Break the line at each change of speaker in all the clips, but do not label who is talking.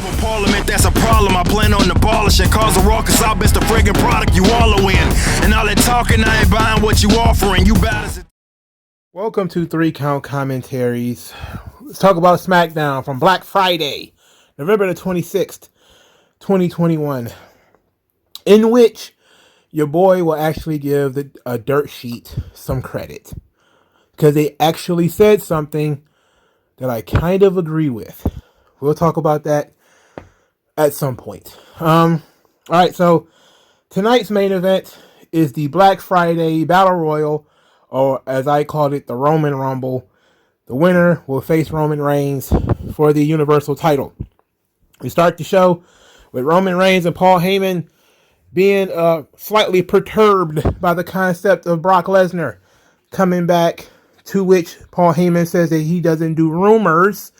of parliament, that's a problem. I plan on abolishing. Cause a raucous, I best the friggin' product you all are in. And all that talking, I ain't buying what you offering. You balance it.
Welcome to 3 Count Commentaries. Let's talk about Smackdown from Black Friday, November the 26th, 2021, in which your boy will actually give a dirt sheet some credit. Because they actually said something that I kind of agree with. We'll talk about that at some point. Alright, so tonight's main event is the Black Friday Battle Royal, or as I called it, the Roman Rumble. The winner will face Roman Reigns for the Universal title. We start the show with Roman Reigns and Paul Heyman being slightly perturbed by the concept of Brock Lesnar coming back, to which Paul Heyman says that he doesn't do rumors.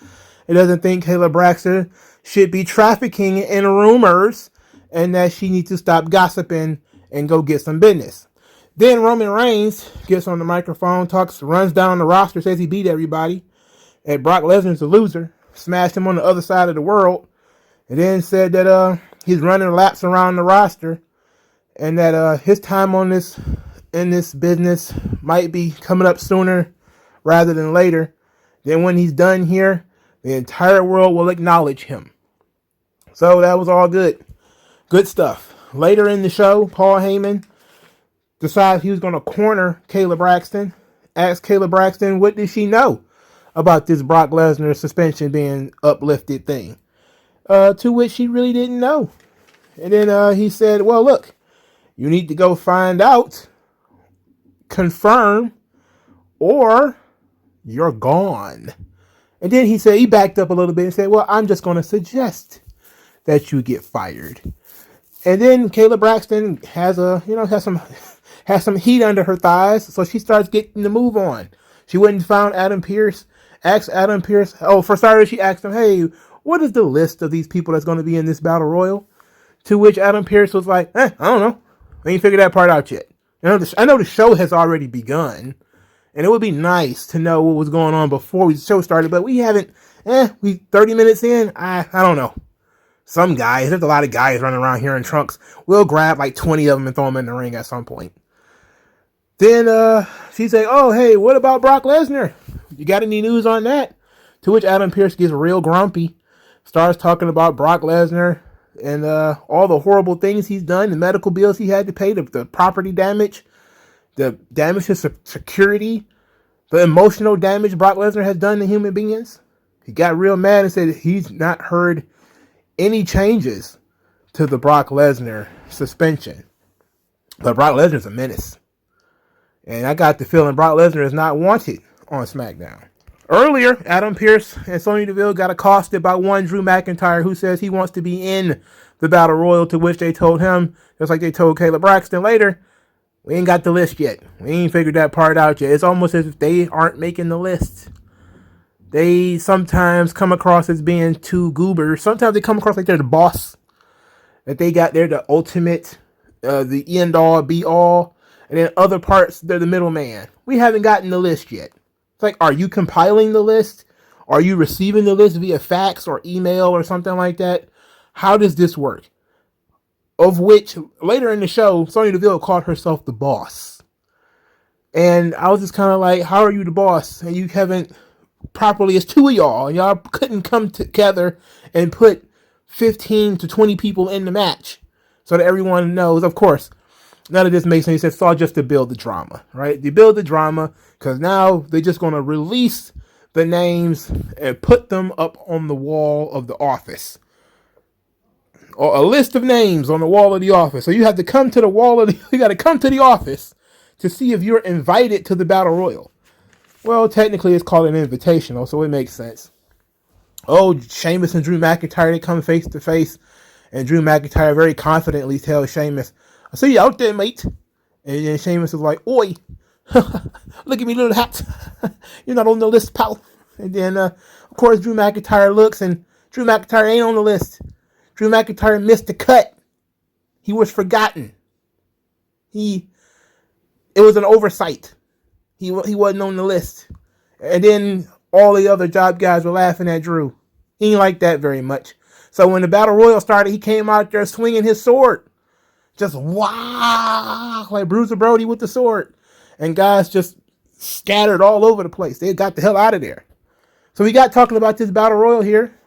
He doesn't think Kayla Braxton should be trafficking in rumors, and that she needs to stop gossiping and go get some business. Then Roman Reigns gets on the microphone, runs down the roster, says he beat everybody, and Brock Lesnar's a loser, smashed him on the other side of the world, and then said that he's running laps around the roster, and that his time in this business might be coming up sooner rather than later. Then when he's done here, the entire world will acknowledge him. So that was all good. Good stuff. Later in the show, Paul Heyman decides he was going to corner Kayla Braxton. Asked Kayla Braxton, what did she know about this Brock Lesnar suspension being uplifted thing? To which she really didn't know. And then he said, well, look, you need to go find out, confirm, or you're gone. And then he backed up a little bit and said, well, I'm just going to suggest that you get fired. And then Kayla Braxton has some heat under her thighs, so she starts getting the move on. She went and found Adam Pearce, asked Adam Pearce, for starters, she asked him, hey, what is the list of these people that's going to be in this battle royal? To which Adam Pearce was like, I don't know. I ain't figured that part out yet. I know the show has already begun, and it would be nice to know what was going on before the show started, but we haven't, we 30 minutes in, I don't know. Some guys, there's a lot of guys running around here in trunks. We'll grab like 20 of them and throw them in the ring at some point. Then she said, oh, hey, what about Brock Lesnar? You got any news on that? To which Adam Pearce gets real grumpy, starts talking about Brock Lesnar and all the horrible things he's done, the medical bills he had to pay, the property damage, the damage to security, the emotional damage Brock Lesnar has done to human beings. He got real mad and said he's not heard any changes to the Brock Lesnar suspension. But Brock Lesnar's a menace. And I got the feeling Brock Lesnar is not wanted on SmackDown. Earlier, Adam Pearce and Sonya Deville got accosted by one Drew McIntyre, who says he wants to be in the Battle Royal, to which they told him, just like they told Kayla Braxton later, we ain't got the list yet. We ain't figured that part out yet. It's almost as if they aren't making the list. They sometimes come across as being too goober. Sometimes they come across like they're the boss. That they're the ultimate, the end all, be all. And then other parts, they're the middleman. We haven't gotten the list yet. It's like, are you compiling the list? Are you receiving the list via fax or email or something like that? How does this work? Of which, later in the show, Sonya Deville called herself the boss. And I was just kind of like, how are you the boss? And you haven't properly, it's two of y'all. And y'all couldn't come together and put 15 to 20 people in the match so that everyone knows. Of course, none of this makes any sense. It's all just to build the drama, right? They build the drama because now they're just going to release the names and put them up on the wall of the office. Or a list of names on the wall of the office. So you have to come to the you got to come to the office to see if you're invited to the Battle Royal. Well, technically it's called an invitational, so it makes sense. Oh, Sheamus and Drew McIntyre, they come face to face, and Drew McIntyre very confidently tells Sheamus, I see you out there, mate. And then Sheamus is like, oi, look at me, little hat. You're not on the list, pal. And then, of course, Drew McIntyre looks, and Drew McIntyre ain't on the list. Drew McIntyre missed the cut. He was forgotten. It was an oversight. He wasn't on the list. And then all the other job guys were laughing at Drew. He ain't like that very much. So when the Battle Royal started, he came out there swinging his sword. Just wow, like Bruiser Brody with the sword. And guys just scattered all over the place. They got the hell out of there. So we got talking about this Battle Royal here.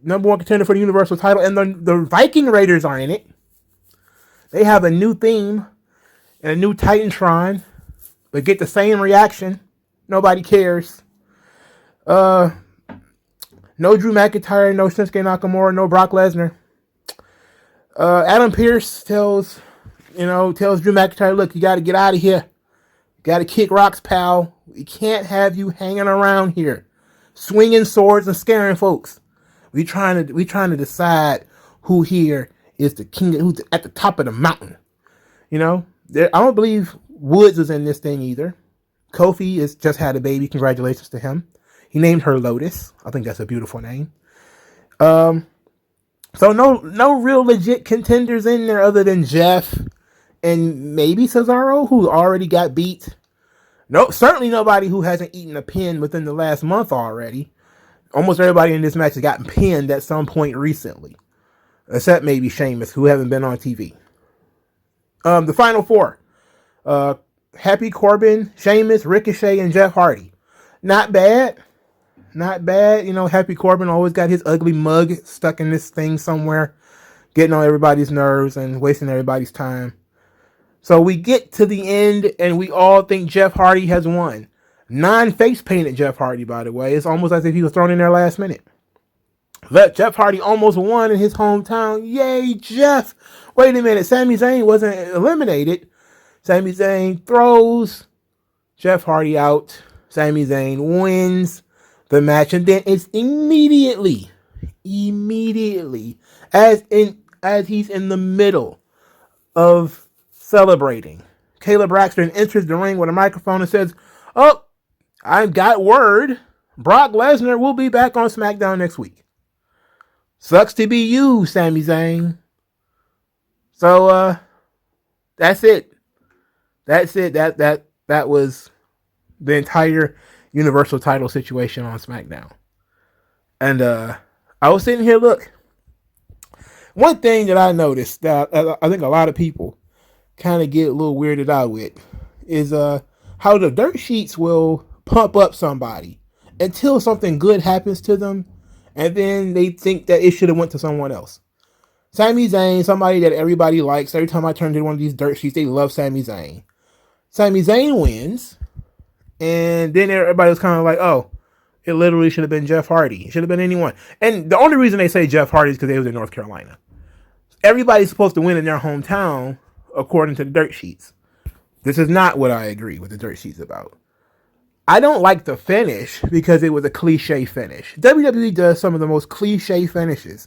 Number one contender for the Universal title. And the Viking Raiders are in it. They have a new theme and a new Titantron. But get the same reaction. Nobody cares. No Drew McIntyre, no Shinsuke Nakamura, no Brock Lesnar. Adam Pearce tells Drew McIntyre, look, you got to get out of here. Got to kick rocks, pal. We can't have you hanging around here, swinging swords and scaring folks. We trying to decide who here is the king, who's at the top of the mountain. I don't believe Woods is in this thing either. Kofi has just had a baby. Congratulations to him. He named her Lotus. I think that's a beautiful name. So no real legit contenders in there other than Jeff and maybe Cesaro, who already got beat. No, certainly nobody who hasn't eaten a pin within the last month already. Almost everybody in this match has gotten pinned at some point recently, except maybe Sheamus, who haven't been on TV. The final four: Happy Corbin, Sheamus, Ricochet, and Jeff Hardy. Not bad. Happy Corbin always got his ugly mug stuck in this thing somewhere, getting on everybody's nerves and wasting everybody's time. So we get to the end, and we all think Jeff Hardy has won. Non-face painted Jeff Hardy, by the way. It's almost as if he was thrown in there last minute. But Jeff Hardy almost won in his hometown. Yay, Jeff! Wait a minute, Sami Zayn wasn't eliminated. Sami Zayn throws Jeff Hardy out. Sami Zayn wins the match, and then it's immediately, as he's in the middle of celebrating, Caleb Braxton enters the ring with a microphone and says, "Oh, I've got word. Brock Lesnar will be back on Smackdown next week. Sucks to be you, Sami Zayn." So that's it. That was the entire Universal title situation on SmackDown. And I was sitting here, look. One thing that I noticed that I think a lot of people kind of get a little weirded out with is how the dirt sheets will pump up somebody until something good happens to them, and then they think that it should have went to someone else. Sami Zayn, somebody that everybody likes. Every time I turn to one of these dirt sheets, they love Sami Zayn. Sami Zayn wins, and then everybody was kind of like, oh, it literally should have been Jeff Hardy. It should have been anyone. And the only reason they say Jeff Hardy is because they was in North Carolina. Everybody's supposed to win in their hometown, according to the dirt sheets. This is not what I agree with the dirt sheets about. I don't like the finish because it was a cliche finish. WWE does some of the most cliche finishes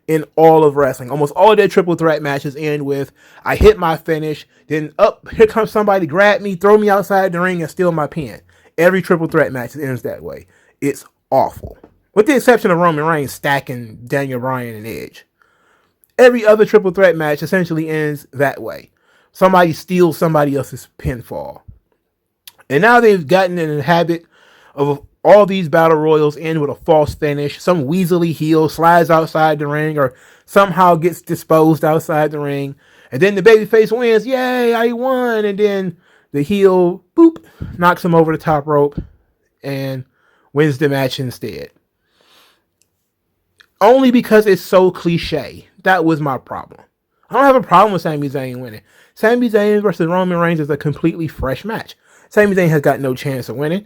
in all of wrestling. Almost all of their triple threat matches end with, I hit my finish, then here comes somebody, grab me, throw me outside the ring, and steal my pin. Every triple threat match ends that way. It's awful. With the exception of Roman Reigns stacking Daniel Bryan and Edge. Every other triple threat match essentially ends that way. Somebody steals somebody else's pinfall. And now they've gotten in the habit of all these battle royals end with a false finish. Some weaselly heel slides outside the ring or somehow gets disposed outside the ring. And then the babyface wins. Yay, I won. And then the heel, boop, knocks him over the top rope and wins the match instead. Only because it's so cliche. That was my problem. I don't have a problem with Sami Zayn winning. Sami Zayn versus Roman Reigns is a completely fresh match. Sami Zayn has got no chance of winning.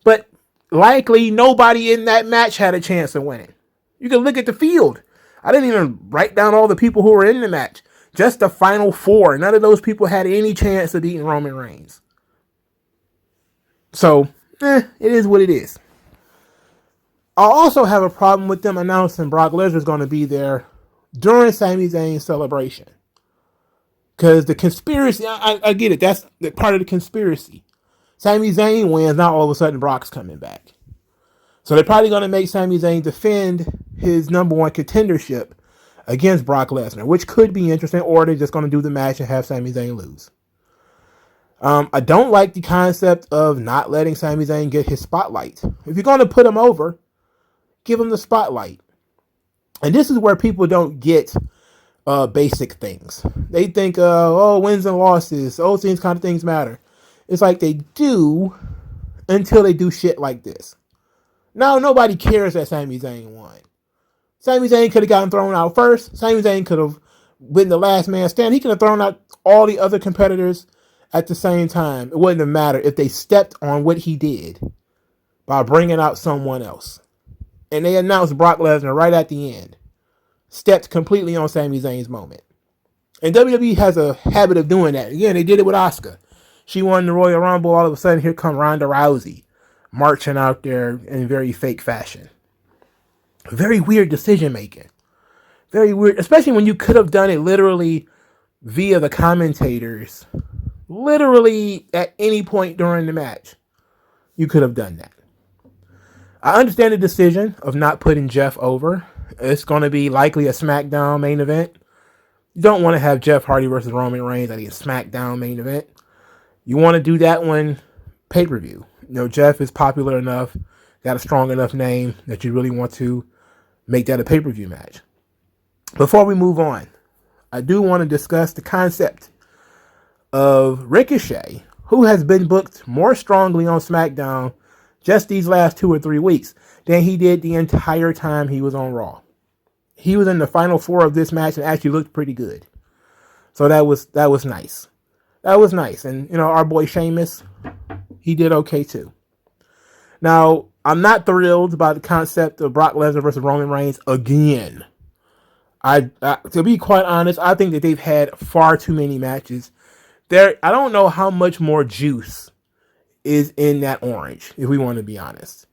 But likely nobody in that match had a chance of winning. You can look at the field. I didn't even write down all the people who were in the match. Just the final four. None of those people had any chance of beating Roman Reigns. So, it is what it is. I also have a problem with them announcing Brock Lesnar is going to be there during Sami Zayn's celebration. Because the conspiracy, I get it. That's part of the conspiracy. Sami Zayn wins, now all of a sudden Brock's coming back. So they're probably going to make Sami Zayn defend his number one contendership against Brock Lesnar, which could be interesting, or they're just going to do the match and have Sami Zayn lose. I don't like the concept of not letting Sami Zayn get his spotlight. If you're going to put him over, give him the spotlight. And this is where people don't get basic things. They think, wins and losses, these kind of things matter. It's like they do until they do shit like this. Now nobody cares that Sami Zayn won. Sami Zayn could have gotten thrown out first. Sami Zayn could have been the last man standing. He could have thrown out all the other competitors at the same time. It wouldn't have mattered if they stepped on what he did by bringing out someone else. And they announced Brock Lesnar right at the end. Stepped completely on Sami Zayn's moment. And WWE has a habit of doing that. Again, they did it with Asuka. She won the Royal Rumble. All of a sudden, here come Ronda Rousey marching out there in very fake fashion. Very weird decision making. Very weird, especially when you could have done it literally via the commentators. Literally at any point during the match, you could have done that. I understand the decision of not putting Jeff over. It's going to be likely a Smackdown main event. You don't want to have Jeff Hardy versus Roman Reigns at a Smackdown main event. You want to do that one pay-per-view. Jeff is popular enough, got a strong enough name that you really want to make that a pay-per-view match. Before we move on, I do want to discuss the concept of Ricochet, who has been booked more strongly on SmackDown just these last 2 or 3 weeks than he did the entire time he was on Raw. He was in the final 4 of this match and actually looked pretty good. So that was nice. That was nice. And, our boy Sheamus, he did okay too. Now, I'm not thrilled about the concept of Brock Lesnar versus Roman Reigns again. To be quite honest, I think that they've had far too many matches. I don't know how much more juice is in that orange, if we want to be honest.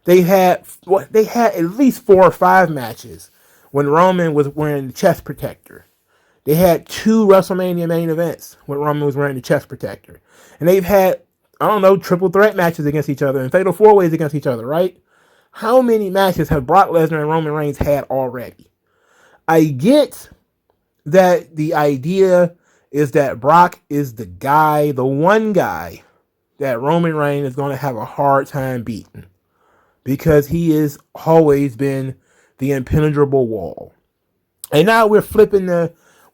They had at least 4 or 5 matches when Roman was wearing the chest protector. They had 2 WrestleMania main events when Roman was wearing the chest protector. And they've had, triple threat matches against each other and fatal 4-ways against each other, right? How many matches have Brock Lesnar and Roman Reigns had already? I get that the idea is that Brock is the guy, the one guy that Roman Reigns is going to have a hard time beating because he has always been the impenetrable wall. And now we're flipping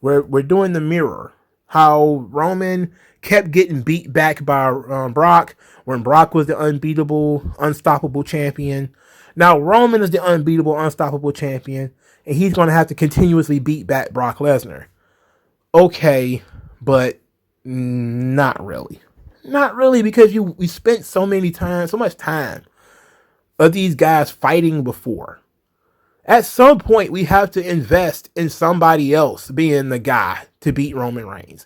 we're doing the mirror. How Roman kept getting beat back by Brock when Brock was the unbeatable, unstoppable champion. Now Roman is the unbeatable, unstoppable champion, and he's going to have to continuously beat back Brock Lesnar. Okay, but not really. Not really, because we spent so much time of these guys fighting before. At some point, we have to invest in somebody else being the guy to beat Roman Reigns.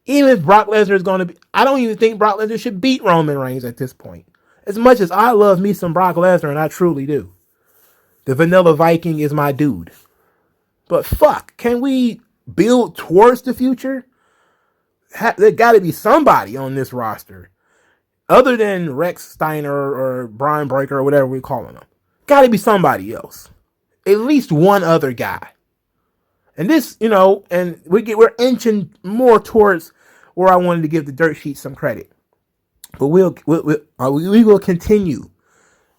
Even if Brock Lesnar is going to be... I don't even think Brock Lesnar should beat Roman Reigns at this point. As much as I love me some Brock Lesnar, and I truly do. The Vanilla Viking is my dude. But fuck, can we build towards the future? There got to be somebody on this roster other than Rex Steiner or Brian Breaker or whatever we're calling them. Got to be somebody else. At least one other guy. And this, and we're inching more towards where I wanted to give the dirt sheet some credit. But we will continue,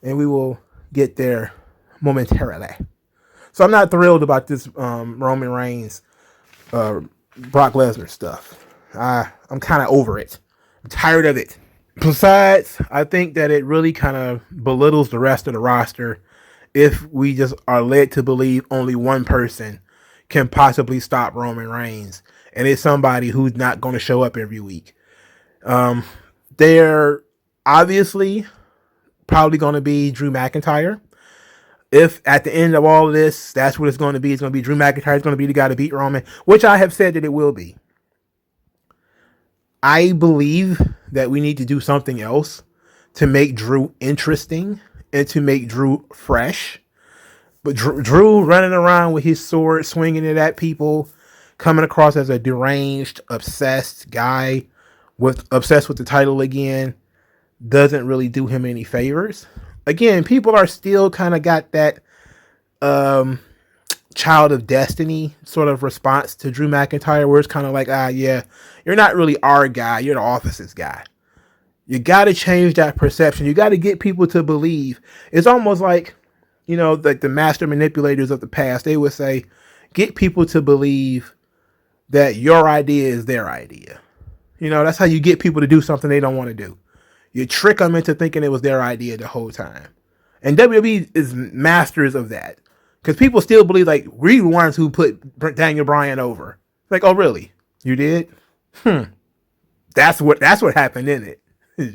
and we will get there momentarily. So I'm not thrilled about this Roman Reigns, Brock Lesnar stuff. I'm kind of over it. I'm tired of it. Besides, I think that it really kind of belittles the rest of the roster if we just are led to believe only one person can possibly stop Roman Reigns, and it's somebody who's not going to show up every week. They're obviously probably going to be Drew McIntyre. If at the end of all of this, that's what it's going to be. It's going to be Drew McIntyre. It's going to be the guy to beat Roman, which I have said that it will be. I believe that we need to do something else to make Drew interesting and to make Drew fresh. But Drew running around with his sword, swinging it at people, coming across as a deranged, obsessed guy, obsessed with the title again, doesn't really do him any favors. Again, people are still kind of got that child of destiny sort of response to Drew McIntyre, where it's kind of like, yeah, you're not really our guy, you're the office's guy. You got to change that perception. You got to get people to believe. It's almost like like the master manipulators of the past, they would say, get people to believe that your idea is their idea. That's how you get people to do something they don't want to do. You trick them into thinking it was their idea the whole time. And WWE is masters of that. Because people still believe, like, we're the ones who put Daniel Bryan over. Like, oh, really? You did? That's what happened, isn't it?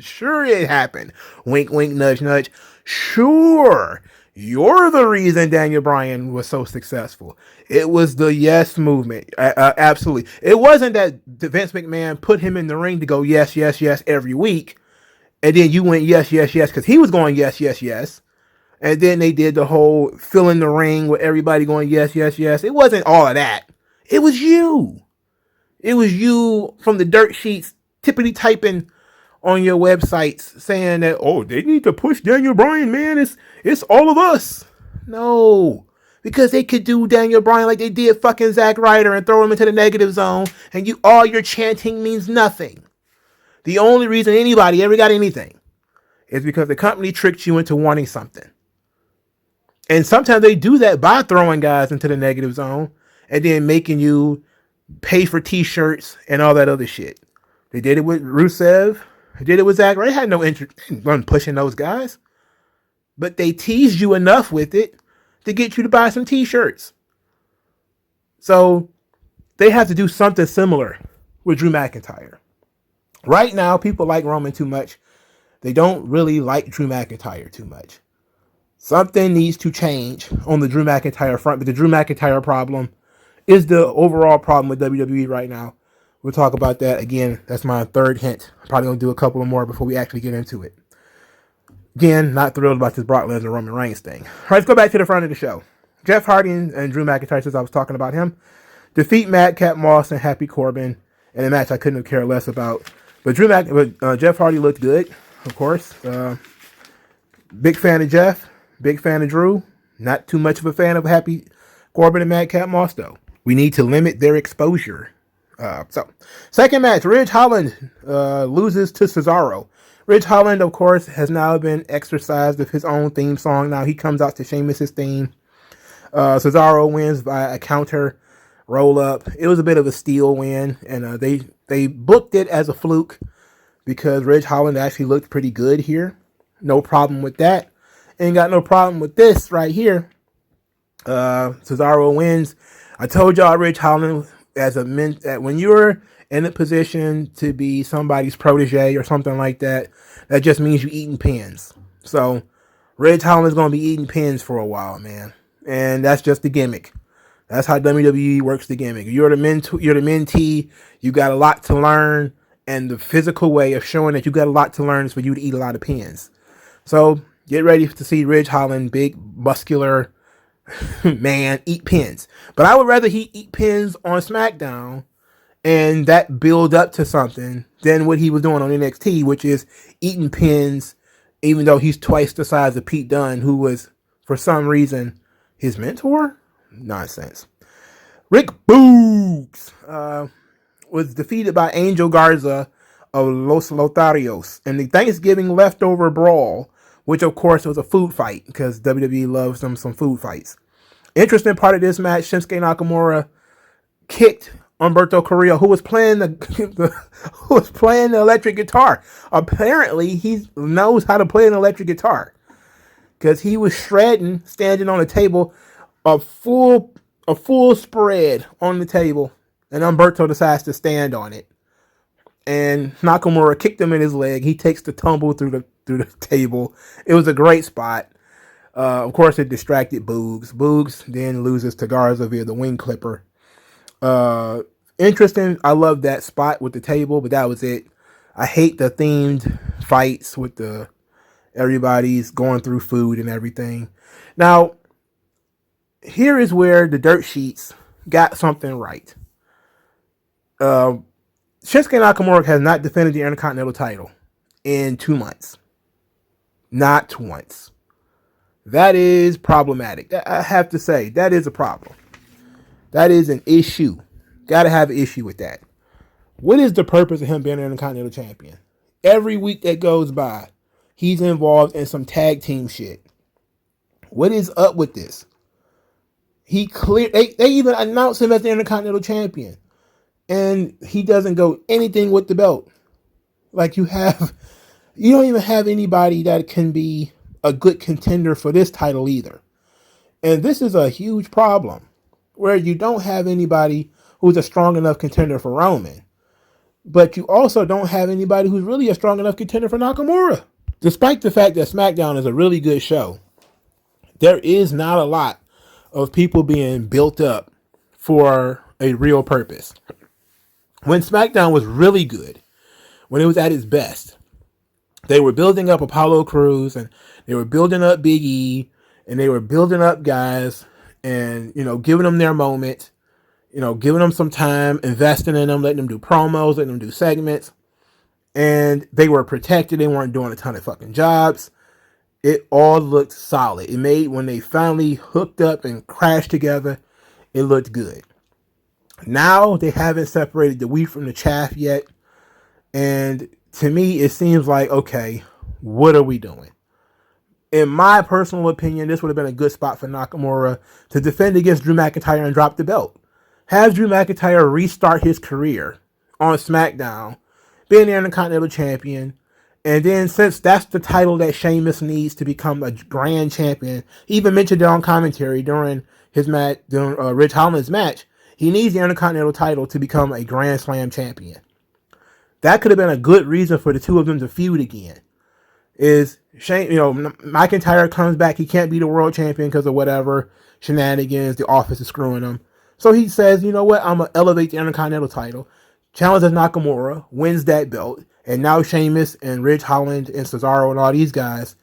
Sure it happened. Wink, wink, nudge, nudge. Sure. You're the reason Daniel Bryan was so successful. It was the yes movement. Absolutely. It wasn't that Vince McMahon put him in the ring to go yes, yes, yes every week. And then you went yes, yes, yes because he was going yes, yes, yes. And then they did the whole fill in the ring with everybody going yes, yes, yes. It wasn't all of that. It was you. It was you from the dirt sheets, tippity typing on your websites saying that, oh, they need to push Daniel Bryan, man. It's all of us. No. Because they could do Daniel Bryan like they did fucking Zack Ryder and throw him into the negative zone, and all your chanting means nothing. The only reason anybody ever got anything is because the company tricked you into wanting something. And sometimes they do that by throwing guys into the negative zone and then making you pay for t-shirts and all that other shit. They did it with Rusev. They did it with Zack Ryder. They had no interest in pushing those guys. But they teased you enough with it to get you to buy some t-shirts. So they have to do something similar with Drew McIntyre. Right now, people like Roman too much. They don't really like Drew McIntyre too much. Something needs to change on the Drew McIntyre front, but the Drew McIntyre problem is the overall problem with WWE right now. We'll talk about that again. That's my third hint. I'm probably going to do a couple of more before we actually get into it. Again, not thrilled about this Brock Lesnar Roman Reigns thing. All right, let's go back to the front of the show. Jeff Hardy and Drew McIntyre, since I was talking about him, defeat Madcap Moss and Happy Corbin in a match I couldn't have cared less about. But Jeff Hardy looked good, of course. Big fan of Jeff. Big fan of Drew. Not too much of a fan of Happy Corbin and Madcap Moss, though. We need to limit their exposure. Second match, Ridge Holland loses to Cesaro. Ridge Holland, of course, has now been exorcised of his own theme song. Now he comes out to Sheamus' theme. Cesaro wins by a counter roll-up. It was a bit of a steal win, and they booked it as a fluke because Ridge Holland actually looked pretty good here. No problem with that. Ain't got no problem with this right here. Cesaro wins. I told y'all Ridge Holland when you're in a position to be somebody's protege or something like that, that just means you're eating pins. So Ridge Holland's gonna be eating pins for a while, man. And that's just the gimmick. That's how WWE works the gimmick. You're the mentee, you got a lot to learn, and the physical way of showing that you got a lot to learn is for you to eat a lot of pins. So get ready to see Ridge Holland, big, muscular man, eat pins. But I would rather he eat pins on SmackDown and that build up to something than what he was doing on NXT, which is eating pins, even though he's twice the size of Pete Dunne, who was, for some reason, his mentor? Nonsense. Rick Boogs was defeated by Angel Garza of Los Lotharios in the Thanksgiving leftover brawl, which of course was a food fight because WWE loves them some food fights. Interesting part of this match, Shinsuke Nakamura kicked Humberto Carrillo, who was playing the electric guitar. Apparently, he knows how to play an electric guitar because he was shredding, standing on a table, a full spread on the table, and Humberto decides to stand on it. And Nakamura kicked him in his leg. He takes the tumble through the table. It was a great spot. Of course, it distracted Boogs. Boogs then loses to Garza via the wing clipper. Interesting. I love that spot with the table, but that was it. I hate the themed fights with everybody's going through food and everything. Now, here is where the dirt sheets got something right. Shinsuke Nakamura has not defended the Intercontinental title in 2 months. Not once. That is problematic. I have to say, that is a problem. That is an issue. Got to have an issue with that. What is the purpose of him being an Intercontinental champion? Every week that goes by, he's involved in some tag team shit. What is up with this? They even announced him as the Intercontinental Champion, and he doesn't go anything with the belt. Like you don't even have anybody that can be a good contender for this title either. And this is a huge problem where you don't have anybody who's a strong enough contender for Roman, but you also don't have anybody who's really a strong enough contender for Nakamura. Despite the fact that SmackDown is a really good show, there is not a lot of people being built up for a real purpose. When SmackDown was really good, when it was at its best, they were building up Apollo Crews, and they were building up Big E, and they were building up guys and, giving them their moment, giving them some time, investing in them, letting them do promos, letting them do segments. And they were protected. They weren't doing a ton of fucking jobs. It all looked solid. When they finally hooked up and crashed together, it looked good. Now they haven't separated the wheat from the chaff yet. And to me, it seems like, okay, what are we doing? In my personal opinion, this would have been a good spot for Nakamura to defend against Drew McIntyre and drop the belt. Have Drew McIntyre restart his career on SmackDown, being the Intercontinental Champion, and then since that's the title that Sheamus needs to become a grand champion, he even mentioned it on commentary during his match, during Ridge Holland's match, he needs the Intercontinental title to become a Grand Slam champion. That could have been a good reason for the two of them to feud again. McIntyre comes back, he can't be the world champion because of whatever shenanigans, the office is screwing him. So he says, you know what, I'm going to elevate the Intercontinental title, challenges Nakamura, wins that belt, and now Sheamus and Ridge Holland and Cesaro and all these guys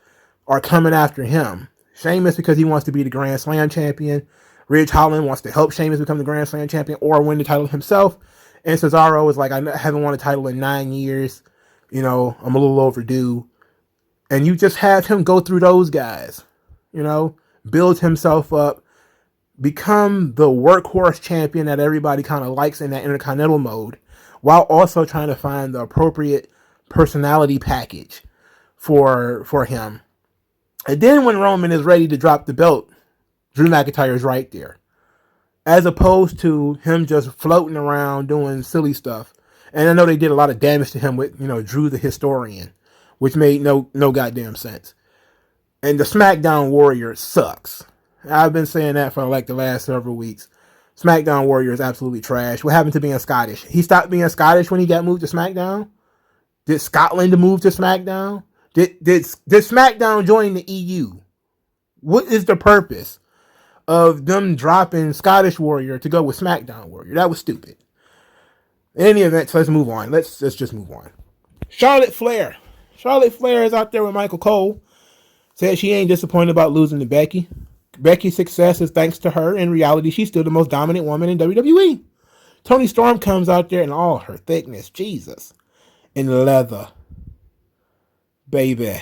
are coming after him. Sheamus because he wants to be the Grand Slam champion. Ridge Holland wants to help Sheamus become the Grand Slam champion or win the title himself. And Cesaro is like, I haven't won a title in 9 years. I'm a little overdue. And you just have him go through those guys, build himself up, become the workhorse champion that everybody kind of likes in that Intercontinental mode, while also trying to find the appropriate personality package for him. And then when Roman is ready to drop the belt, Drew McIntyre is right there. As opposed to him just floating around doing silly stuff. And I know they did a lot of damage to him with, Drew the Historian, which made no goddamn sense. And the SmackDown Warrior sucks. I've been saying that for like the last several weeks. SmackDown Warrior is absolutely trash. What happened to being Scottish? He stopped being Scottish when he got moved to SmackDown? Did Scotland move to SmackDown? Did SmackDown join the EU? What is the purpose of them dropping Scottish Warrior to go with SmackDown Warrior? That was stupid. In any event, so let's move on. Let's just move on. Charlotte Flair. Charlotte Flair is out there with Michael Cole. Said she ain't disappointed about losing to Becky. Becky's success is thanks to her. In reality, she's still the most dominant woman in WWE. Toni Storm comes out there in all her thickness. Jesus. In leather. Baby.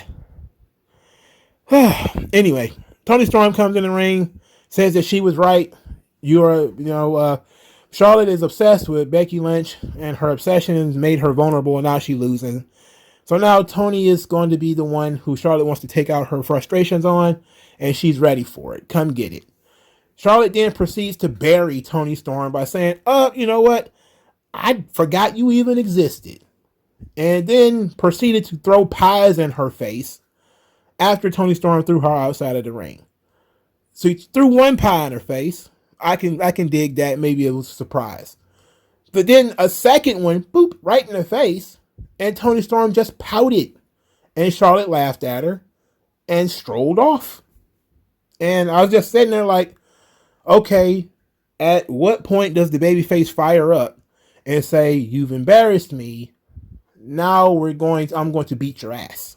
Anyway, Toni Storm comes in the ring, says that she was right. Charlotte is obsessed with Becky Lynch, and her obsessions made her vulnerable, and now she's losing. So now Toni is going to be the one who Charlotte wants to take out her frustrations on, and she's ready for it. Come get it. Charlotte then proceeds to bury Toni Storm by saying, you know what? I forgot you even existed. And then proceeded to throw pies in her face after Toni Storm threw her outside of the ring. So he threw one pie in her face. I can dig that. Maybe it was a surprise. But then a second one, boop, right in the face. And Toni Storm just pouted. And Charlotte laughed at her and strolled off. And I was just sitting there like, okay, at what point does the babyface fire up and say, you've embarrassed me. Now I'm going to beat your ass.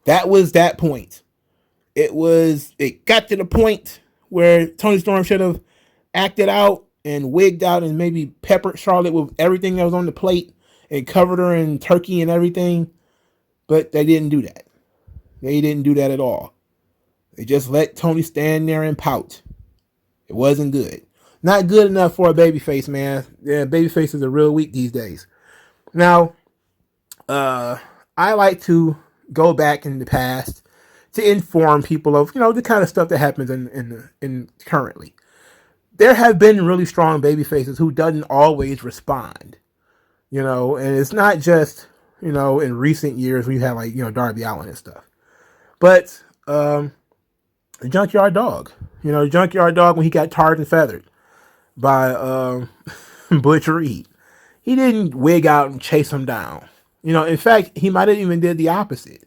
That was that point. It got to the point where Toni Storm should have acted out and wigged out and maybe peppered Charlotte with everything that was on the plate and covered her in turkey and everything. But they didn't do that. They didn't do that at all. They just let Toni stand there and pout. It wasn't good. Not good enough for a babyface, man. Yeah, babyfaces are real weak these days. Now, I like to go back in the past to inform people of, the kind of stuff that happens in currently. There have been really strong baby faces who doesn't always respond, and it's not just, in recent years when you have like, Darby Allin and stuff, but, the Junkyard Dog, Junkyard Dog, when he got tarred and feathered by, Butch Reed, he didn't wig out and chase him down. In fact, he might have even did the opposite.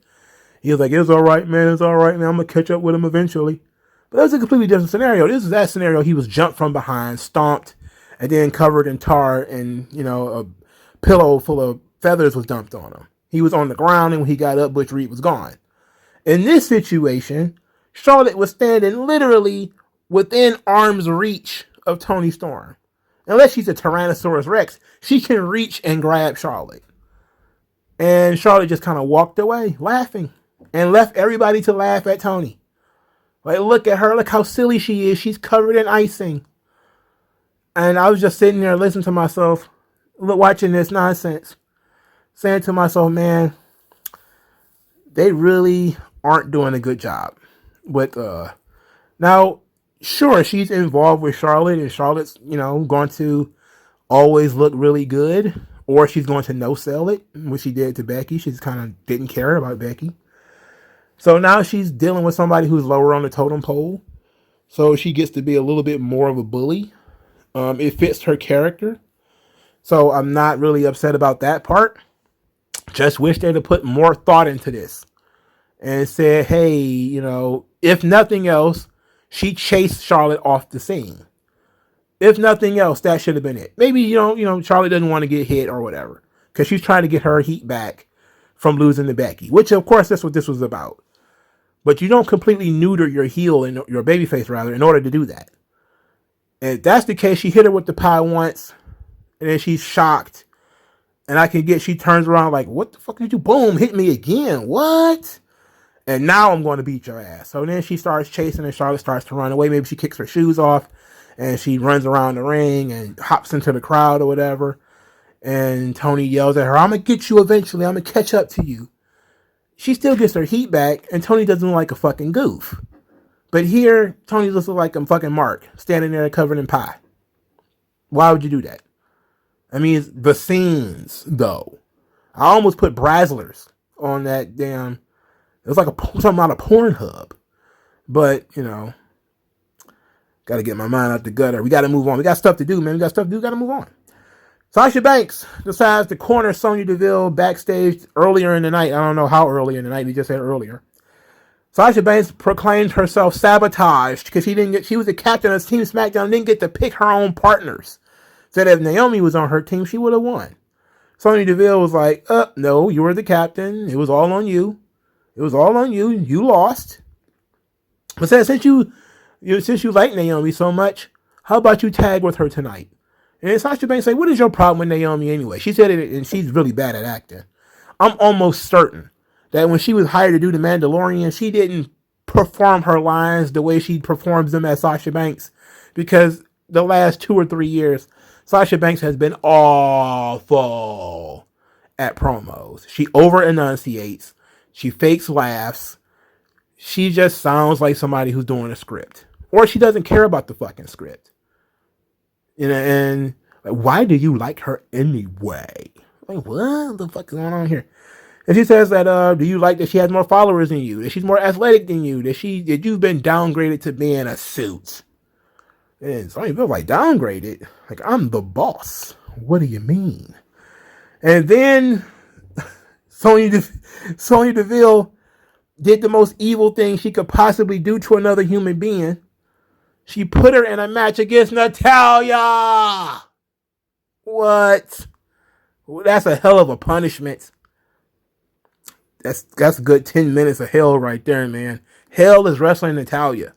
He was like, it's all right, man. It's all right, man. I'm going to catch up with him eventually. But that was a completely different scenario. This is that scenario. He was jumped from behind, stomped, and then covered in tar, and, a pillow full of feathers was dumped on him. He was on the ground, and when he got up, Butch Reed was gone. In this situation, Charlotte was standing literally within arm's reach of Toni Storm. Unless she's a Tyrannosaurus Rex, she can reach and grab Charlotte. And Charlotte just kind of walked away, laughing, and left everybody to laugh at Toni. Like, look at her, look how silly she is. She's covered in icing. And I was just sitting there listening to myself, watching this nonsense, saying to myself, man, they really aren't doing a good job with, now, sure, she's involved with Charlotte, and Charlotte's, going to always look really good, or she's going to no-sell it, which she did to Becky. She just kind of didn't care about Becky. So now she's dealing with somebody who's lower on the totem pole, so she gets to be a little bit more of a bully. It fits her character, so I'm not really upset about that part. Just wish they'd have put more thought into this and said, hey, if nothing else, she chased Charlotte off the scene. If nothing else, that should have been it. Maybe, Charlotte doesn't want to get hit or whatever, because she's trying to get her heat back from losing to Becky, which, of course, that's what this was about. But you don't completely neuter your heel, and your babyface, rather, in order to do that. And if that's the case, she hit her with the pie once, and then she's shocked. And she turns around like, what the fuck did you, boom, hit me again, what? And now I'm going to beat your ass. So then she starts chasing, and Charlotte starts to run away. Maybe she kicks her shoes off, and she runs around the ring and hops into the crowd or whatever. And Toni yells at her, I'm going to get you eventually. I'm going to catch up to you. She still gets her heat back, and Toni doesn't look like a fucking goof. But here, Toni looks like a fucking Mark, standing there covered in pie. Why would you do that? I mean, it's the scenes, though. I almost put Brazzlers on that damn... It was like something out of Pornhub. But, got to get my mind out the gutter. We got to move on. We got stuff to do, man. We got stuff to do. Got to move on. Sasha Banks decides to corner Sonya Deville backstage earlier in the night. I don't know how early in the night. He just said earlier. Sasha Banks proclaimed herself sabotaged because she was the captain of Team Smackdown and didn't get to pick her own partners. Said if Naomi was on her team, she would have won. Sonya Deville was like, no, you were the captain. It was all on you. It was all on you. You lost. But said, since you like Naomi so much, how about you tag with her tonight? And Sasha Banks said, what is your problem with Naomi anyway? She said it, and she's really bad at acting. I'm almost certain that when she was hired to do The Mandalorian, she didn't perform her lines the way she performs them as Sasha Banks, because the last 2 or 3 years, Sasha Banks has been awful at promos. She over-enunciates. She fakes laughs. She just sounds like somebody who's doing a script. Or she doesn't care about the fucking script. And like, why do you like her anyway? Like, what the fuck is going on here? And she says that, do you like that she has more followers than you? That she's more athletic than you? That you've been downgraded to being a suit? And some people like, downgraded? Like, I'm the boss. What do you mean? And then Sonya Deville did the most evil thing she could possibly do to another human being. She put her in a match against Natalya. What? Well, that's a hell of a punishment. That's a good 10 minutes of hell right there, man. Hell is wrestling Natalya.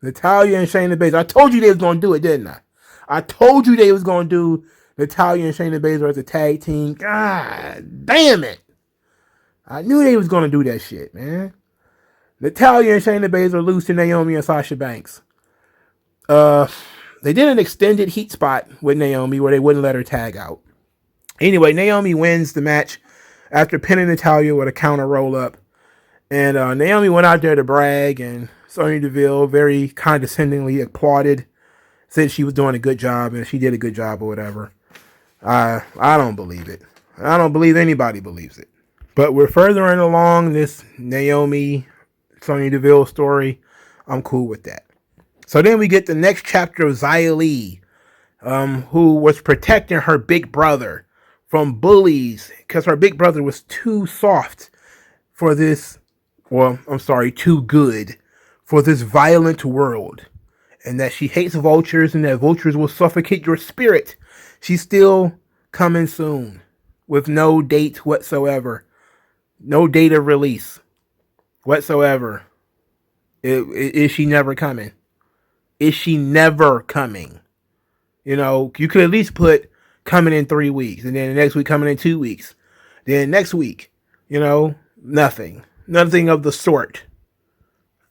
Natalya and Shayna Baszler. I told you they was going to do it, didn't I? I told you they was going to do Natalya and Shayna Baszler as a tag team. God damn it. I knew they was going to do that shit, man. Natalya and Shayna Baszler lose to Naomi and Sasha Banks. They did an extended heat spot with Naomi where they wouldn't let her tag out. Anyway, Naomi wins the match after pinning Natalya with a counter roll-up. And Naomi went out there to brag, and Sonya Deville very condescendingly applauded, said she was doing a good job, and she did a good job or whatever. I don't believe it. I don't believe anybody believes it. But we're furthering along this Naomi Sonya Deville story. I'm cool with that. So then we get the next chapter of Xia Li, who was protecting her big brother from bullies because her big brother was too soft for this, well, I'm sorry, too good for this violent world. And that she hates vultures and that vultures will suffocate your spirit. She's still coming soon with no date whatsoever. No date of release whatsoever. Is she never coming? Is she never coming? You know, you could at least put coming in 3 weeks, and then the next week coming in 2 weeks. Then next week, you know, nothing. Nothing of the sort.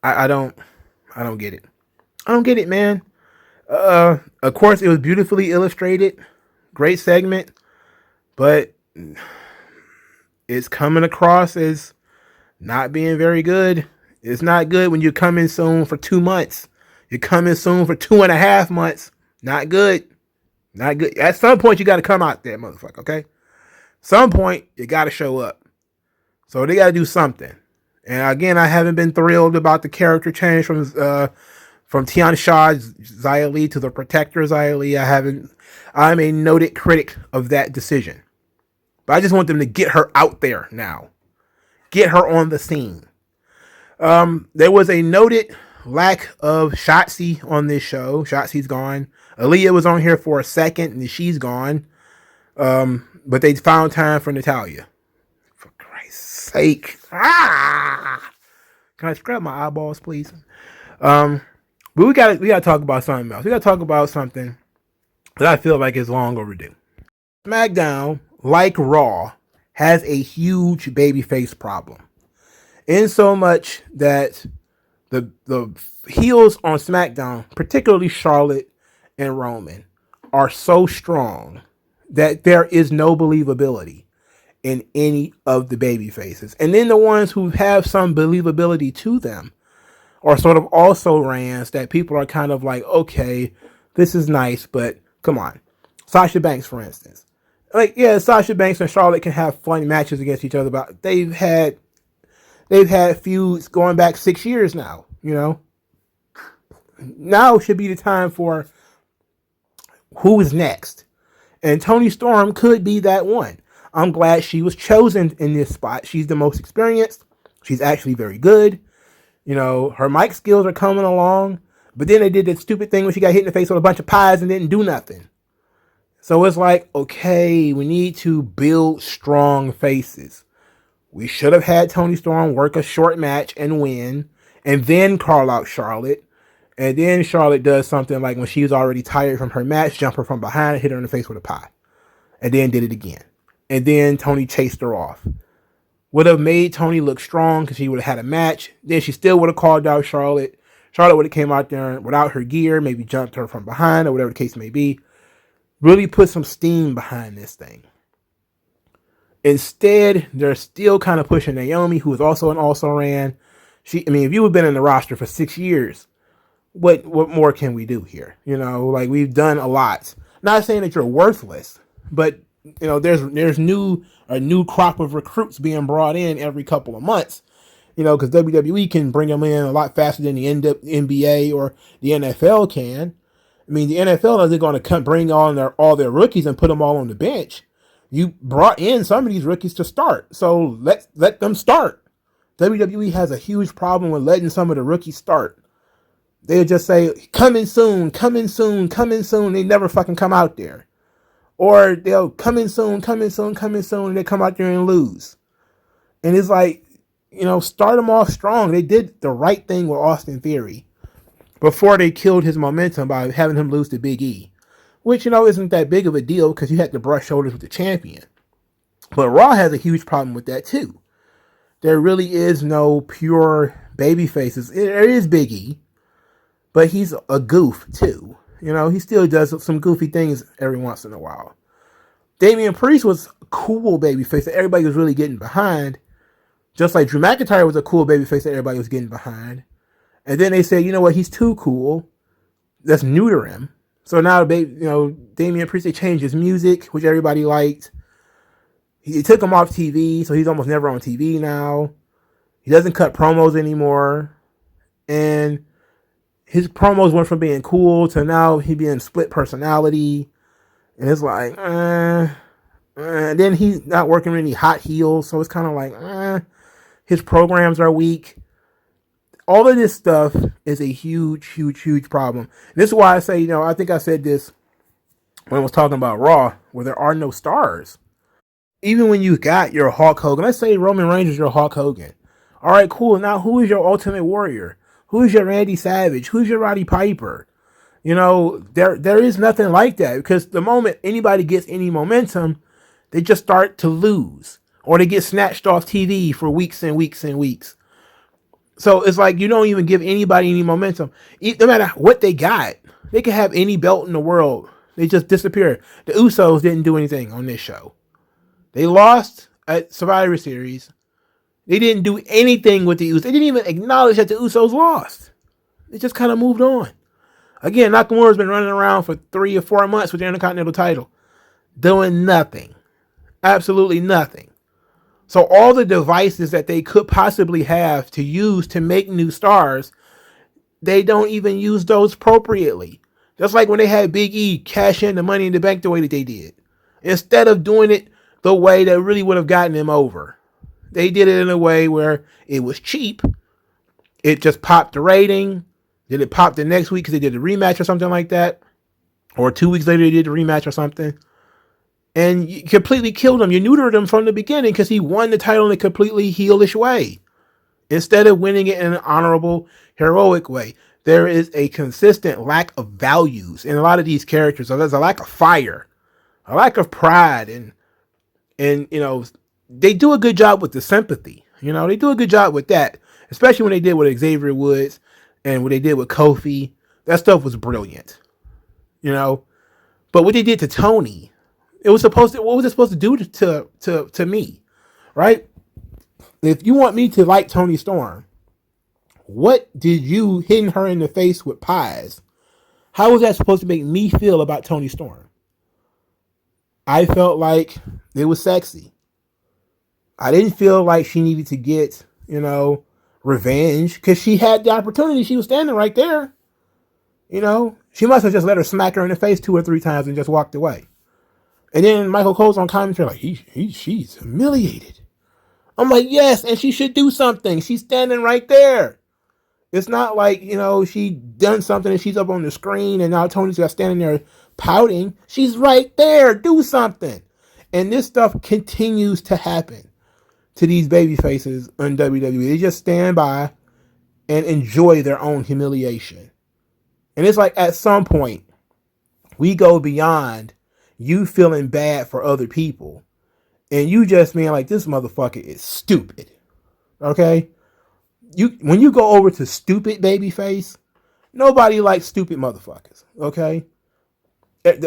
I don't get it. I don't get it, man. Of course, it was beautifully illustrated. Great segment. But it's coming across as not being very good. It's not good when you're coming soon for 2 months. You're coming soon for 2.5 months. Not good. Not good. At some point, you got to come out there, motherfucker, okay? Some point, you got to show up. So they got to do something. And again, I haven't been thrilled about the character change from Tiana Shaw's Xia Li to the Protector Xia Li. I'm a noted critic of that decision. But I just want them to get her out there now. Get her on the scene. There was a noted lack of Shotzi on this show. Shotzi's gone. Aaliyah was on here for a second and she's gone. But they found time for Natalya. For Christ's sake. Can I scrub my eyeballs, please? But we gotta talk about something else. We gotta talk about something that I feel like is long overdue. SmackDown, like Raw, has a huge babyface problem. In so much that the heels on SmackDown, particularly Charlotte and Roman, are so strong that there is no believability in any of the baby faces. And then the ones who have some believability to them are sort of also rans that people are kind of like, okay, this is nice, but come on. Sasha Banks, for instance. Like, yeah, Sasha Banks and Charlotte can have fun matches against each other, but they've had feuds going back 6 years now, you know. Now should be the time for who is next. And Toni Storm could be that one. I'm glad she was chosen in this spot. She's the most experienced. She's actually very good. You know, her mic skills are coming along. But then they did that stupid thing when she got hit in the face with a bunch of pies and didn't do nothing. So it's like, okay, we need to build strong faces. We should have had Toni Storm work a short match and win, and then call out Charlotte. And then Charlotte does something like when she was already tired from her match, jump her from behind and hit her in the face with a pie. And then did it again. And then Toni chased her off. Would have made Toni look strong because she would have had a match. Then she still would have called out Charlotte. Charlotte would have came out there without her gear, maybe jumped her from behind or whatever the case may be. Really put some steam behind this thing. Instead, they're still kind of pushing Naomi, who is also an also-ran. If you have been in the roster for 6 years, what more can we do here? You know, like we've done a lot. Not saying that you're worthless, but you know, there's a new crop of recruits being brought in every couple of months. You know, because WWE can bring them in a lot faster than the NBA or the NFL can. I mean, the NFL isn't going to bring on all their rookies and put them all on the bench. You brought in some of these rookies to start, so let them start. WWE has a huge problem with letting some of the rookies start. They'll just say, coming soon, coming soon, coming soon. They never fucking come out there. Or they'll coming soon, coming soon, coming soon, and they come out there and lose. And it's like, you know, start them off strong. They did the right thing with Austin Theory before they killed his momentum by having him lose to Big E. Which, you know, isn't that big of a deal because you had to brush shoulders with the champion. But Raw has a huge problem with that too. There really is no pure baby faces. There is Big E, but he's a goof too. You know, he still does some goofy things every once in a while. Damien Priest was a cool babyface that everybody was really getting behind. Just like Drew McIntyre was a cool babyface that everybody was getting behind. And then they said, you know what, he's too cool. Let's neuter him. So now, Damien Priest, they changed his music, which everybody liked. He took him off TV, so he's almost never on TV now. He doesn't cut promos anymore. And his promos went from being cool to now he being split personality. And it's like, And then he's not working with any hot heels, so it's kind of like, his programs are weak. All of this stuff is a huge, huge, huge problem. And this is why I say, I think I said this when I was talking about Raw, where there are no stars. Even when you got your Hulk Hogan, let's say Roman Reigns is your Hulk Hogan. All right, cool. Now, who is your Ultimate Warrior? Who is your Randy Savage? Who's your Roddy Piper? There is nothing like that, because the moment anybody gets any momentum, they just start to lose, or they get snatched off TV for weeks and weeks and weeks. So it's like you don't even give anybody any momentum. No matter what they got, they could have any belt in the world. They just disappear. The Usos didn't do anything on this show. They lost at Survivor Series. They didn't do anything with the Usos. They didn't even acknowledge that the Usos lost. They just kind of moved on. Again, Nakamura's been running around for 3 or 4 months with the Intercontinental title, doing nothing. Absolutely nothing. So all the devices that they could possibly have to use to make new stars, they don't even use those appropriately. Just like when they had Big E cash in the Money in the Bank the way that they did. Instead of doing it the way that really would have gotten him over, they did it in a way where it was cheap. It just popped the rating. Did it pop the next week because they did a rematch or something like that? Or 2 weeks later they did a rematch or something? And you completely killed him. You neutered him from the beginning because he won the title in a completely heelish way, instead of winning it in an honorable, heroic way. There is a consistent lack of values in a lot of these characters. So there's a lack of fire, a lack of pride, and they do a good job with the sympathy. They do a good job with that, especially when they did with Xavier Woods and what they did with Kofi. That stuff was brilliant. But what they did to Tony, what was it supposed to do to me, right? If you want me to like Toni Storm, what did you hitting her in the face with pies? How was that supposed to make me feel about Toni Storm? I felt like it was sexy. I didn't feel like she needed to get, revenge, because she had the opportunity. She was standing right there. She must have just let her smack her in the face 2 or 3 times and just walked away. And then Michael Cole's on commentary like, she's humiliated. I'm like, yes, and she should do something. She's standing right there. It's not like, she done something and she's up on the screen and now Tony's got standing there pouting. She's right there. Do something. And this stuff continues to happen to these baby faces in WWE. They just stand by and enjoy their own humiliation. And it's like at some point, we go beyond you feeling bad for other people and you just being like, this motherfucker is stupid. Okay? When you go over to stupid babyface, nobody likes stupid motherfuckers. Okay?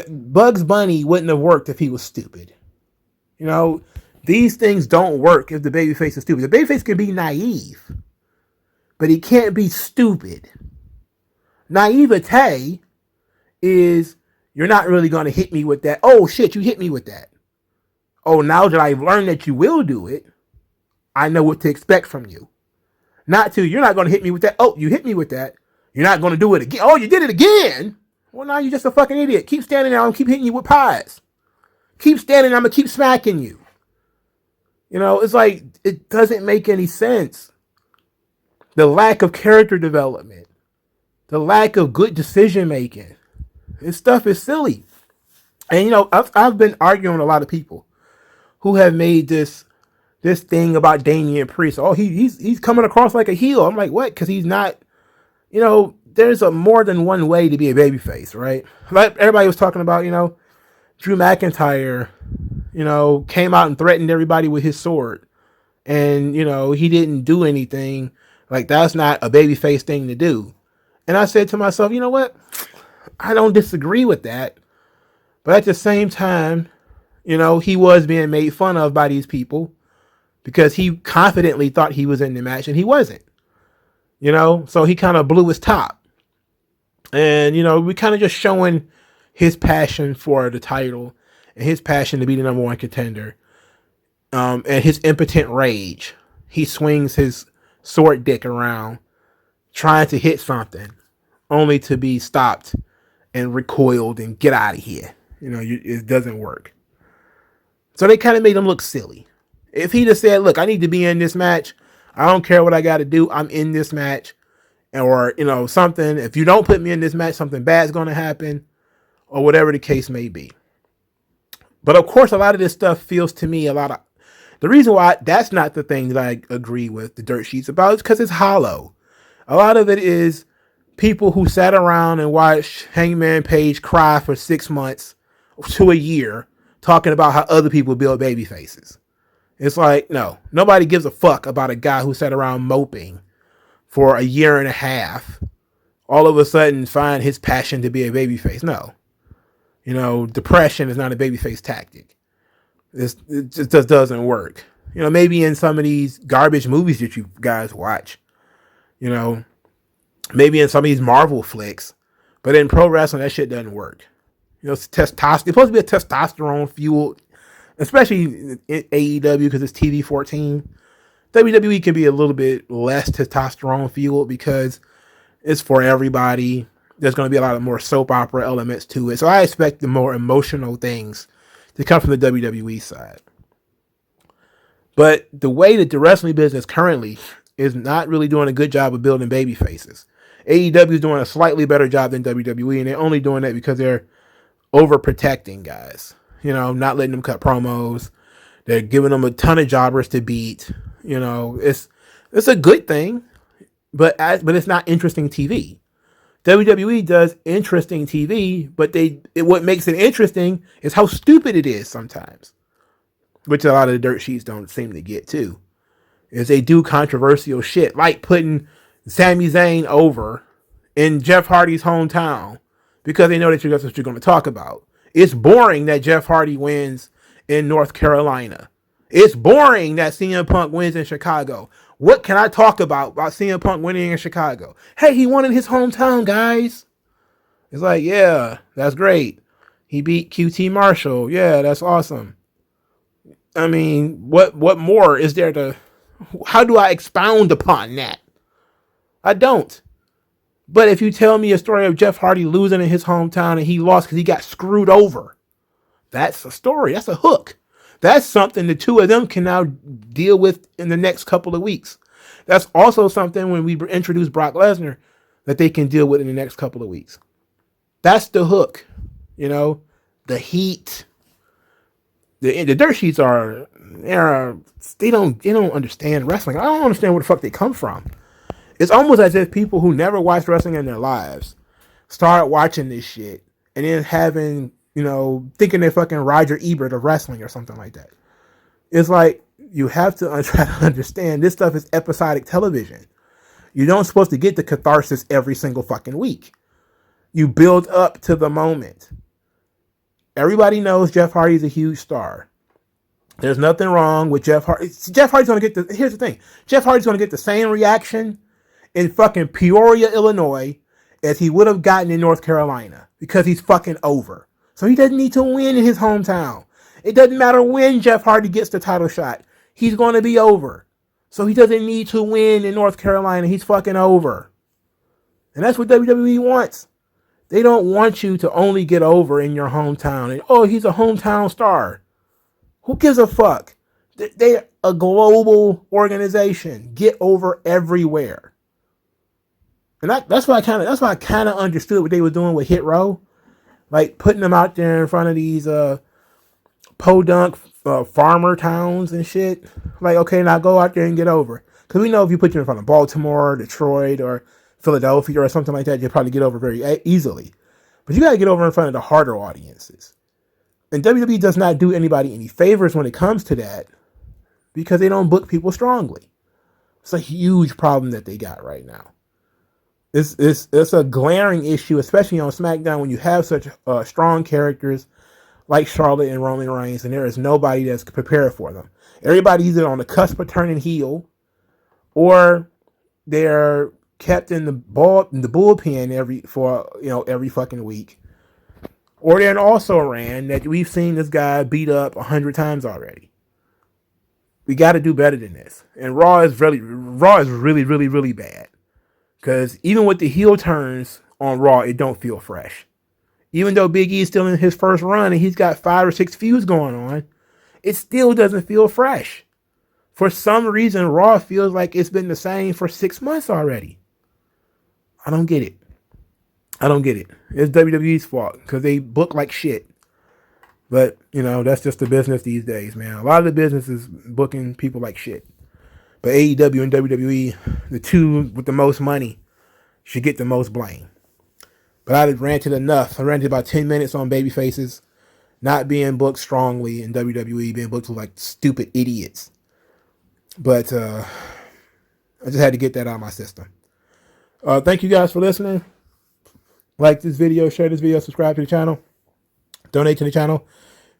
Bugs Bunny wouldn't have worked if he was stupid. These things don't work if the babyface is stupid. The babyface can be naive, but he can't be stupid. Naivete is, you're not really going to hit me with that. Oh, shit, you hit me with that. Oh, now that I've learned that you will do it, I know what to expect from you. You're not going to hit me with that. Oh, you hit me with that. You're not going to do it again. Oh, you did it again. Well, now you're just a fucking idiot. Keep standing there. I'm going to keep hitting you with pies. Keep standing there. I'm going to keep smacking you. It's like, it doesn't make any sense. The lack of character development, the lack of good decision making. This stuff is silly. And, I've been arguing with a lot of people who have made this thing about Damien Priest. Oh, he's coming across like a heel. I'm like, what? Because he's not, there's a more than one way to be a babyface, right? Like everybody was talking about, Drew McIntyre, came out and threatened everybody with his sword. And, he didn't do anything. Like, that's not a babyface thing to do. And I said to myself, you know what? I don't disagree with that. But at the same time, he was being made fun of by these people. because he confidently thought he was in the match and he wasn't. So he kind of blew his top. And, we kind of just showing his passion for the title and his passion to be the number one contender. And his impotent rage. He swings his sword dick around trying to hit something only to be stopped and recoiled and get out of here. It doesn't work. So they kind of made him look silly. If he just said, look, I need to be in this match. I don't care what I got to do. I'm in this match. Or, something. If you don't put me in this match, something bad's going to happen. Or whatever the case may be. But of course, a lot of this stuff feels to me the reason why that's not the thing that I agree with the dirt sheets about is because it's hollow. A lot of it is people who sat around and watched Hangman Page cry for 6 months to a year talking about how other people build baby faces. It's like, no, nobody gives a fuck about a guy who sat around moping for a year and a half, all of a sudden find his passion to be a babyface. No. Depression is not a babyface tactic. It just doesn't work. Maybe in some of these garbage movies that you guys watch, maybe in some of these Marvel flicks, but in pro wrestling, that shit doesn't work. It's testosterone. It's supposed to be a testosterone fueled, especially in AEW because it's TV 14. WWE can be a little bit less testosterone fueled because it's for everybody. There's going to be a lot of more soap opera elements to it. So I expect the more emotional things to come from the WWE side. But the way that the wrestling business currently is not really doing a good job of building baby faces. AEW is doing a slightly better job than WWE, and they're only doing that because they're overprotecting guys. Not letting them cut promos. They're giving them a ton of jobbers to beat. It's a good thing, but it's not interesting TV. WWE does interesting TV, but what makes it interesting is how stupid it is sometimes, which a lot of the dirt sheets don't seem to get too. Is they do controversial shit like putting Sami Zayn over in Jeff Hardy's hometown because they know that's what you're going to talk about. It's boring that Jeff Hardy wins in North Carolina. It's boring that CM Punk wins in Chicago. What can I talk about CM Punk winning in Chicago? Hey, he won in his hometown, guys. It's like, yeah, that's great. He beat QT Marshall. Yeah, that's awesome. I mean, what more is there how do I expound upon that? I don't. But if you tell me a story of Jeff Hardy losing in his hometown and he lost because he got screwed over, that's a story. That's a hook. That's something the two of them can now deal with in the next couple of weeks. That's also something when we introduce Brock Lesnar that they can deal with in the next couple of weeks. That's the hook. The heat. The dirt sheets they don't understand wrestling. I don't understand where the fuck they come from. It's almost as if people who never watched wrestling in their lives start watching this shit and then having, thinking they're fucking Roger Ebert of wrestling or something like that. It's like, you have to try to understand this stuff is episodic television. You don't supposed to get the catharsis every single fucking week. You build up to the moment. Everybody knows Jeff Hardy's a huge star. There's nothing wrong with Jeff Hardy. Jeff Hardy's going to get here's the thing. Jeff Hardy's going to get the same reaction in fucking Peoria, Illinois as he would have gotten in North Carolina because he's fucking over. So he doesn't need to win in his hometown. It doesn't matter when Jeff Hardy gets the title shot. He's going to be over. So he doesn't need to win in North Carolina. He's fucking over. And that's what WWE wants. They don't want you to only get over in your hometown. And, oh, he's a hometown star. Who gives a fuck? They're a global organization. Get over everywhere. And that's why I kind of understood what they were doing with Hit Row. Like putting them out there in front of these podunk farmer towns and shit. Like, okay, now go out there and get over. Because we know if you put you in front of Baltimore, Detroit, or Philadelphia or something like that, you'll probably get over very easily. But you got to get over in front of the harder audiences. And WWE does not do anybody any favors when it comes to that because they don't book people strongly. It's a huge problem that they got right now. It's a glaring issue, especially on SmackDown when you have such strong characters like Charlotte and Roman Reigns, and there is nobody that's prepared for them. Everybody's either on the cusp of turning heel, or they're kept in the bullpen every fucking week, or they're an also ran that we've seen this guy beat up 100 times already. We got to do better than this. And Raw is really, really bad. Because even with the heel turns on Raw, it don't feel fresh. Even though Big E is still in his first run and he's got 5 or 6 feuds going on, it still doesn't feel fresh. For some reason, Raw feels like it's been the same for 6 months already. I don't get it. It's WWE's fault because they book like shit. But, that's just the business these days, man. A lot of the business is booking people like shit. But AEW and WWE, the two with the most money, should get the most blame. But I've ranted enough. I ranted about 10 minutes on babyfaces not being booked strongly in WWE, being booked like stupid idiots. But I just had to get that out of my system. Thank you guys for listening. Like this video, share this video, subscribe to the channel, donate to the channel.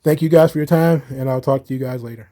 Thank you guys for your time, and I'll talk to you guys later.